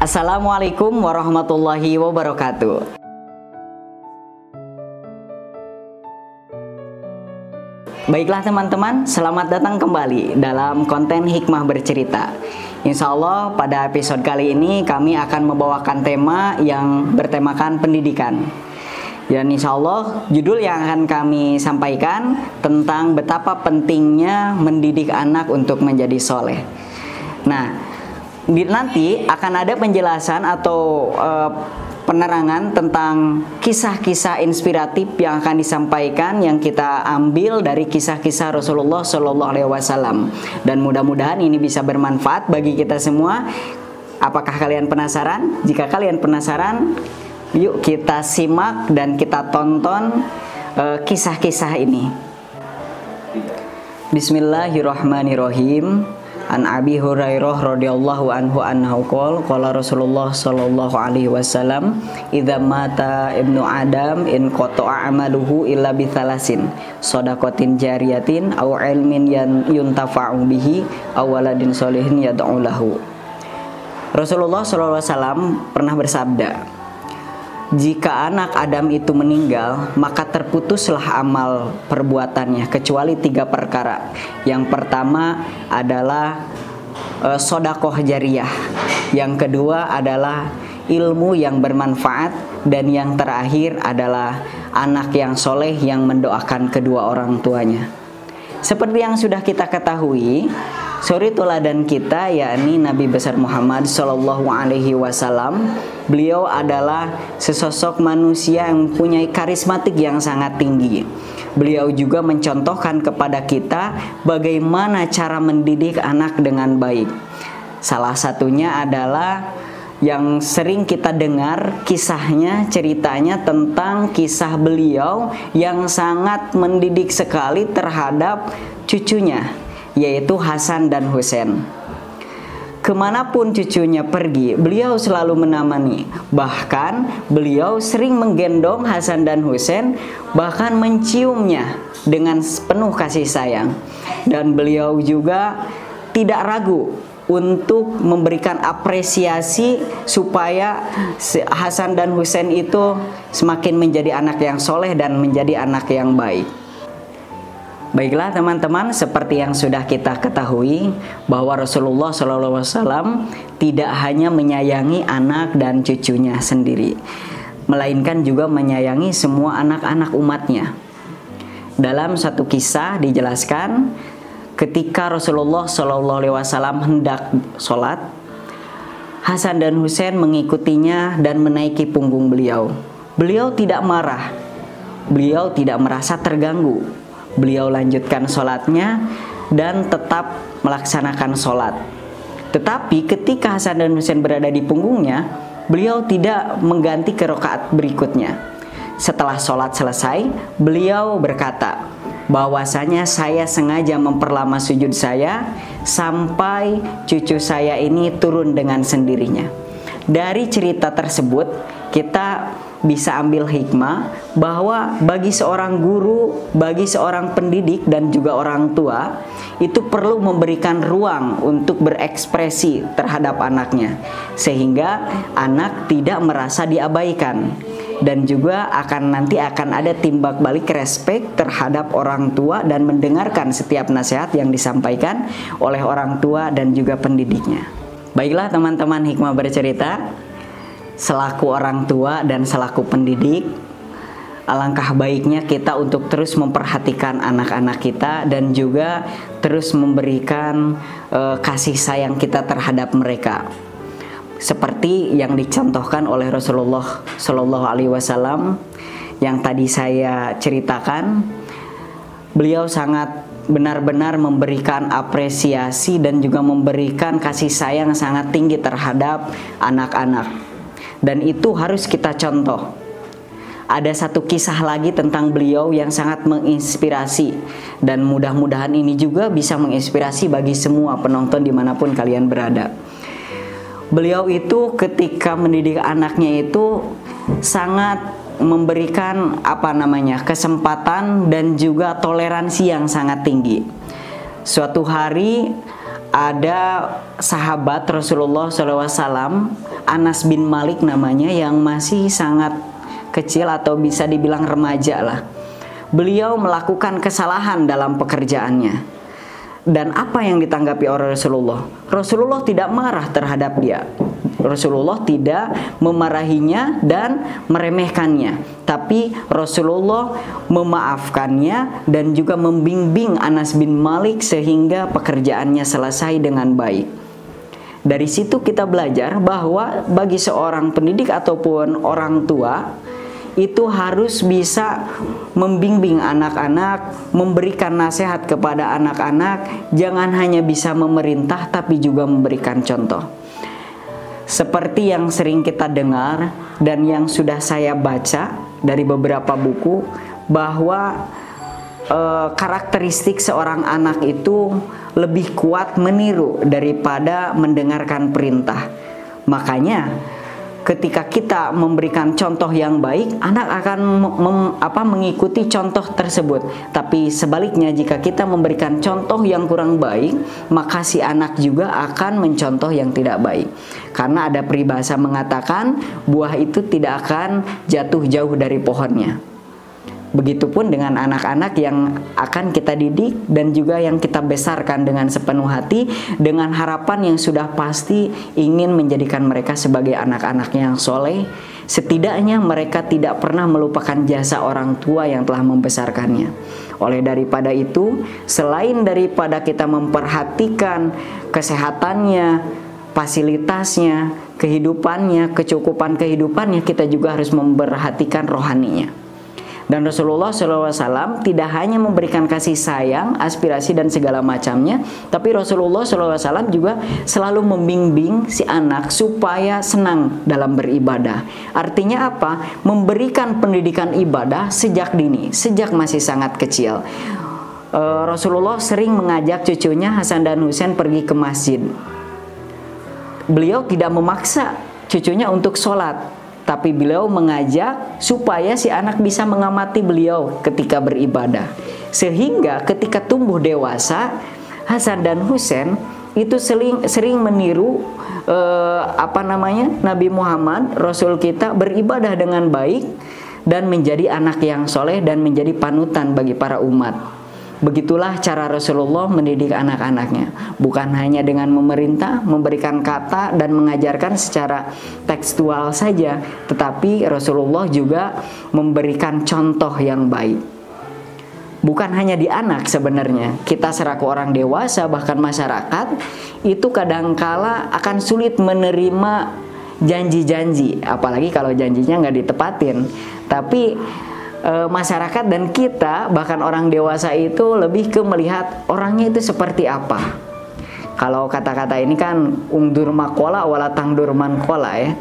Assalamualaikum warahmatullahi wabarakatuh. Baiklah teman-teman, selamat datang kembali dalam konten Hikmah Bercerita. Insya Allah pada episode kali ini kami akan membawakan tema yang bertemakan pendidikan. Dan insya Allah judul yang akan kami sampaikan tentang betapa pentingnya mendidik anak untuk menjadi soleh. Nah, nanti akan ada penjelasan atau penerangan tentang kisah-kisah inspiratif yang akan disampaikan, yang kita ambil dari kisah-kisah Rasulullah Shallallahu Alaihi Wasallam. Dan mudah-mudahan ini bisa bermanfaat bagi kita semua. Apakah kalian penasaran? Jika kalian penasaran, yuk kita simak dan kita tonton kisah-kisah ini. Bismillahirrahmanirrahim. An Abi Hurairah radhiyallahu anhu annahu qala Rasulullah sallallahu alaihi wasallam idza mata ibnu adam in qata'a amaluhu illa bi thalasin shadaqatin jariyatin aw ilmin yuntafa'u bihi aw waladin sholihin yad'u lahu. Rasulullah sallallahu alaihi wasallam pernah bersabda, jika anak Adam itu meninggal, maka terputuslah amal perbuatannya kecuali 3 perkara. Yang pertama adalah sodakoh jariyah. Yang kedua adalah ilmu yang bermanfaat. Dan yang terakhir adalah anak yang soleh yang mendoakan kedua orang tuanya. Seperti yang sudah kita ketahui, suri teladan kita yakni Nabi besar Muhammad Sallallahu Alaihi Wasallam. Beliau adalah sesosok manusia yang mempunyai karismatik yang sangat tinggi. Beliau juga mencontohkan kepada kita bagaimana cara mendidik anak dengan baik. Salah satunya adalah yang sering kita dengar kisahnya, ceritanya tentang kisah beliau yang sangat mendidik sekali terhadap cucunya, yaitu Hasan dan Husain. Kemanapun cucunya pergi, beliau selalu menemani. Bahkan beliau sering menggendong Hasan dan Husain, bahkan menciumnya dengan penuh kasih sayang. Dan beliau juga tidak ragu untuk memberikan apresiasi supaya Hasan dan Husain itu semakin menjadi anak yang soleh dan menjadi anak yang baik. Baiklah teman-teman, seperti yang sudah kita ketahui bahwa Rasulullah SAW tidak hanya menyayangi anak dan cucunya sendiri, melainkan juga menyayangi semua anak-anak umatnya. Dalam satu kisah dijelaskan, ketika Rasulullah SAW hendak sholat, Hasan dan Husain mengikutinya dan menaiki punggung beliau. Beliau tidak marah, beliau tidak merasa terganggu. Beliau lanjutkan sholatnya dan tetap melaksanakan sholat. Tetapi ketika Hasan dan Husain berada di punggungnya, beliau tidak mengganti ke rakaat berikutnya. Setelah sholat selesai, beliau berkata bahwasanya saya sengaja memperlama sujud saya sampai cucu saya ini turun dengan sendirinya. Dari cerita tersebut kita bisa ambil hikmah bahwa bagi seorang guru, bagi seorang pendidik dan juga orang tua itu perlu memberikan ruang untuk berekspresi terhadap anaknya, sehingga anak tidak merasa diabaikan. Dan juga nanti akan ada timbal balik respek terhadap orang tua dan mendengarkan setiap nasihat yang disampaikan oleh orang tua dan juga pendidiknya. Baiklah teman-teman Hikmah Bercerita, selaku orang tua dan selaku pendidik, alangkah baiknya kita untuk terus memperhatikan anak-anak kita dan juga terus memberikan kasih sayang kita terhadap mereka. Seperti yang dicontohkan oleh Rasulullah Shallallahu Alaihi Wasallam yang tadi saya ceritakan, beliau sangat benar-benar memberikan apresiasi dan juga memberikan kasih sayang sangat tinggi terhadap anak-anak. Dan itu harus kita contoh. Ada satu kisah lagi tentang beliau yang sangat menginspirasi, dan mudah-mudahan ini juga bisa menginspirasi bagi semua penonton dimanapun kalian berada. Beliau itu ketika mendidik anaknya itu sangat memberikan kesempatan dan juga toleransi yang sangat tinggi. Suatu hari ada sahabat Rasulullah SAW, Anas bin Malik namanya, yang masih sangat kecil atau bisa dibilang remaja lah. Beliau melakukan kesalahan dalam pekerjaannya. Dan apa yang ditanggapi oleh Rasulullah? Rasulullah tidak marah terhadap dia. Rasulullah tidak memarahinya dan meremehkannya, tapi Rasulullah memaafkannya dan juga membimbing Anas bin Malik sehingga pekerjaannya selesai dengan baik. Dari situ kita belajar bahwa bagi seorang pendidik ataupun orang tua itu harus bisa membimbing anak-anak, memberikan nasihat kepada anak-anak, jangan hanya bisa memerintah tapi juga memberikan contoh. Seperti yang sering kita dengar dan yang sudah saya baca dari beberapa buku, bahwa karakteristik seorang anak itu lebih kuat meniru daripada mendengarkan perintah. Makanya ketika kita memberikan contoh yang baik, anak akan mengikuti contoh tersebut. Tapi sebaliknya, jika kita memberikan contoh yang kurang baik, maka si anak juga akan mencontoh yang tidak baik. Karena ada peribahasa mengatakan buah itu tidak akan jatuh jauh dari pohonnya. Begitupun dengan anak-anak yang akan kita didik dan juga yang kita besarkan dengan sepenuh hati, dengan harapan yang sudah pasti ingin menjadikan mereka sebagai anak-anak yang soleh. Setidaknya mereka tidak pernah melupakan jasa orang tua yang telah membesarkannya. Oleh daripada itu, selain daripada kita memperhatikan kesehatannya, fasilitasnya, kehidupannya, kecukupan kehidupannya, kita juga harus memperhatikan rohaninya. Dan Rasulullah SAW tidak hanya memberikan kasih sayang, aspirasi dan segala macamnya, tapi Rasulullah SAW juga selalu membimbing si anak supaya senang dalam beribadah. Artinya apa? Memberikan pendidikan ibadah sejak dini, sejak masih sangat kecil. Rasulullah sering mengajak cucunya Hasan dan Husain pergi ke masjid. Beliau tidak memaksa cucunya untuk sholat, tapi beliau mengajak supaya si anak bisa mengamati beliau ketika beribadah. Sehingga ketika tumbuh dewasa, Hasan dan Husain itu sering meniru Nabi Muhammad, Rasul kita, beribadah dengan baik dan menjadi anak yang soleh dan menjadi panutan bagi para umat. Begitulah cara Rasulullah mendidik anak-anaknya. Bukan hanya dengan memerintah, memberikan kata dan mengajarkan secara tekstual saja, tetapi Rasulullah juga memberikan contoh yang baik. Bukan hanya di anak sebenarnya, kita selaku orang dewasa bahkan masyarakat itu kadangkala akan sulit menerima janji-janji, apalagi kalau janjinya nggak ditepatin. Tapi masyarakat dan kita bahkan orang dewasa itu lebih ke melihat orangnya itu seperti apa. Kalau kata-kata ini kan ungdur makola wala tangdur mankola ya.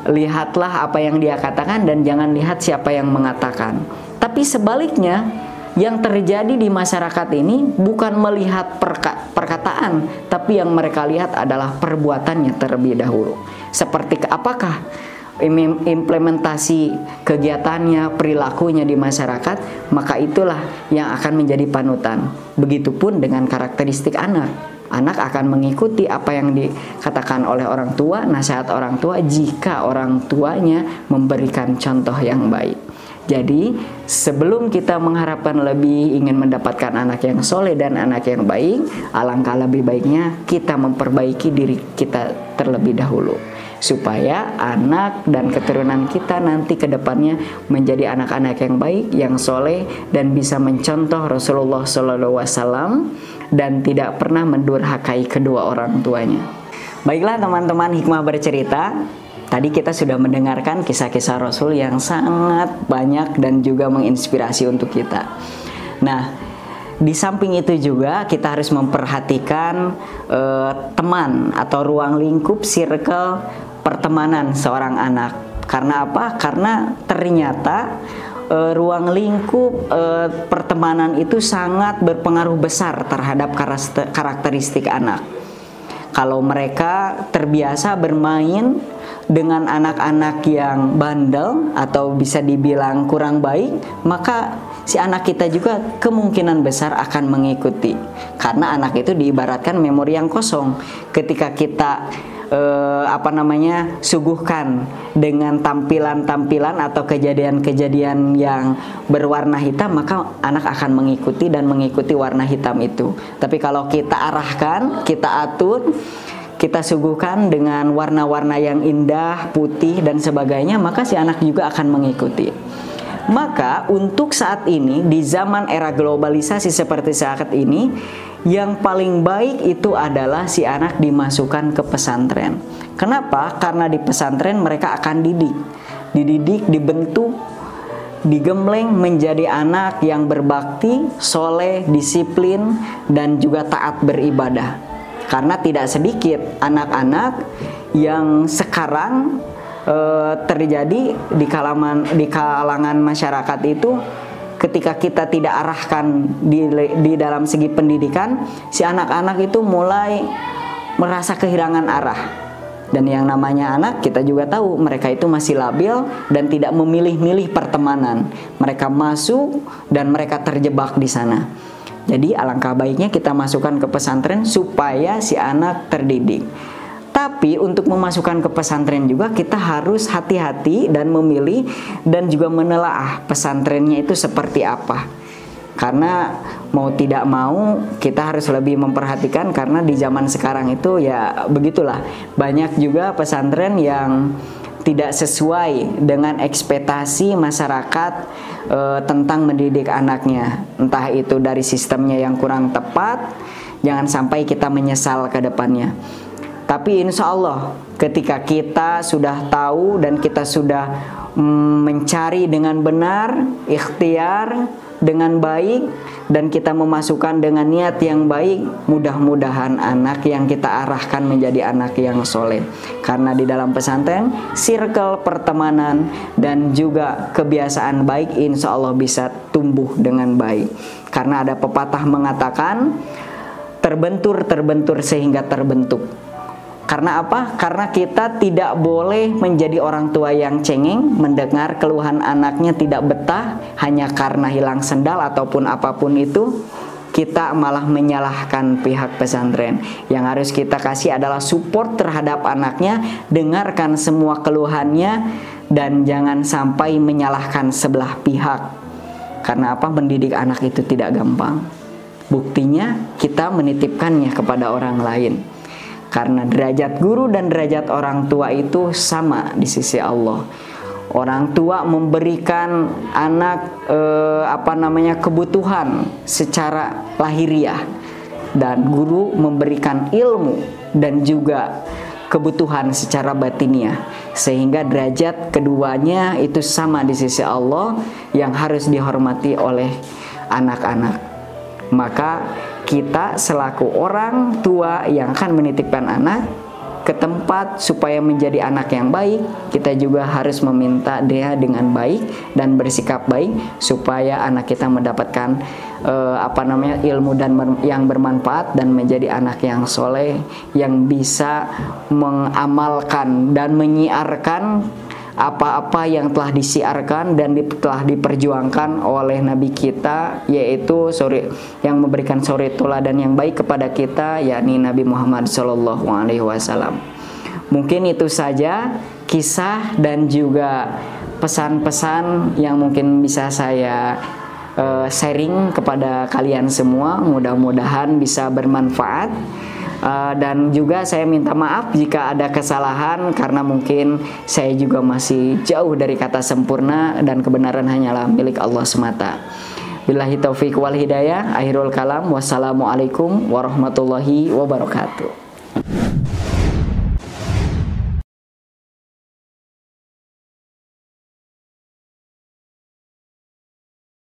Lihatlah apa yang dia katakan dan jangan lihat siapa yang mengatakan. Tapi sebaliknya, yang terjadi di masyarakat ini bukan melihat perkataan, tapi yang mereka lihat adalah perbuatannya terlebih dahulu. Seperti apakah implementasi kegiatannya, perilakunya di masyarakat, maka itulah yang akan menjadi panutan. Begitupun dengan karakteristik anak. Anak akan mengikuti apa yang dikatakan oleh orang tua, nasihat orang tua, jika orang tuanya memberikan contoh yang baik. Jadi sebelum kita mengharapkan lebih, ingin mendapatkan anak yang soleh dan anak yang baik, alangkah lebih baiknya kita memperbaiki diri kita terlebih dahulu, supaya anak dan keturunan kita nanti ke depannya menjadi anak-anak yang baik, yang soleh, dan bisa mencontoh Rasulullah SAW dan tidak pernah mendurhakai kedua orang tuanya. Baiklah teman-teman Hikmah Bercerita, tadi kita sudah mendengarkan kisah-kisah Rasul yang sangat banyak dan juga menginspirasi untuk kita. Nah, di samping itu juga kita harus memperhatikan teman atau ruang lingkup circle pertemanan seorang anak. Karena apa? Karena ternyata ruang lingkup pertemanan itu sangat berpengaruh besar terhadap karakteristik anak. Kalau mereka terbiasa bermain dengan anak-anak yang bandel atau bisa dibilang kurang baik, maka si anak kita juga kemungkinan besar akan mengikuti. Karena anak itu diibaratkan memori yang kosong. Ketika kita suguhkan dengan tampilan-tampilan atau kejadian-kejadian yang berwarna hitam, maka anak akan mengikuti dan mengikuti warna hitam itu. Tapi kalau kita arahkan, kita atur, kita suguhkan dengan warna-warna yang indah, putih dan sebagainya, maka si anak juga akan mengikuti. Maka untuk saat ini, di zaman era globalisasi seperti saat ini, yang paling baik itu adalah si anak dimasukkan ke pesantren. Kenapa? Karena di pesantren mereka akan dididik, dibentuk, digembleng menjadi anak yang berbakti, soleh, disiplin, dan juga taat beribadah. Karena tidak sedikit anak-anak yang sekarang terjadi di kalangan masyarakat itu, ketika kita tidak arahkan di dalam segi pendidikan, si anak-anak itu mulai merasa kehilangan arah. Dan yang namanya anak, kita juga tahu mereka itu masih labil dan tidak memilih-milih pertemanan. Mereka masuk dan mereka terjebak di sana. Jadi alangkah baiknya kita masukkan ke pesantren supaya si anak terdidik. Tapi untuk memasukkan ke pesantren juga kita harus hati-hati dan memilih dan juga menelaah pesantrennya itu seperti apa. Karena mau tidak mau kita harus lebih memperhatikan, karena di zaman sekarang itu ya begitulah. Banyak juga pesantren yang tidak sesuai dengan ekspektasi masyarakat tentang mendidik anaknya. Entah itu dari sistemnya yang kurang tepat, jangan sampai kita menyesal ke depannya. Tapi insya Allah ketika kita sudah tahu dan kita sudah mencari dengan benar, ikhtiar dengan baik, dan kita memasukkan dengan niat yang baik, mudah-mudahan anak yang kita arahkan menjadi anak yang soleh. Karena di dalam pesantren, circle pertemanan dan juga kebiasaan baik insya Allah bisa tumbuh dengan baik. Karena ada pepatah mengatakan, terbentur sehingga terbentuk. Karena apa? Karena kita tidak boleh menjadi orang tua yang cengeng, mendengar keluhan anaknya tidak betah hanya karena hilang sendal ataupun apapun itu, kita malah menyalahkan pihak pesantren. Yang harus kita kasih adalah support terhadap anaknya, dengarkan semua keluhannya, dan jangan sampai menyalahkan sebelah pihak. Karena apa? Mendidik anak itu tidak gampang. Buktinya kita menitipkannya kepada orang lain. Karena derajat guru dan derajat orang tua itu sama di sisi Allah. Orang tua memberikan anak kebutuhan secara lahiriah, dan guru memberikan ilmu dan juga kebutuhan secara batiniah, sehingga derajat keduanya itu sama di sisi Allah yang harus dihormati oleh anak-anak. Maka kita selaku orang tua yang akan menitipkan anak ke tempat supaya menjadi anak yang baik, kita juga harus meminta dia dengan baik dan bersikap baik supaya anak kita mendapatkan ilmu dan yang bermanfaat dan menjadi anak yang soleh, yang bisa mengamalkan dan menyiarkan apa-apa yang telah disiarkan dan telah diperjuangkan oleh Nabi kita, yaitu yang memberikan suri teladan yang baik kepada kita, yakni Nabi Muhammad SAW. Mungkin itu saja kisah dan juga pesan-pesan yang mungkin bisa saya sharing kepada kalian semua. Mudah-mudahan bisa bermanfaat. Dan juga saya minta maaf jika ada kesalahan, karena mungkin saya juga masih jauh dari kata sempurna dan kebenaran hanyalah milik Allah semata. Billahi taufiq wal hidayah. Akhirul kalam. Wassalamualaikum warahmatullahi wabarakatuh.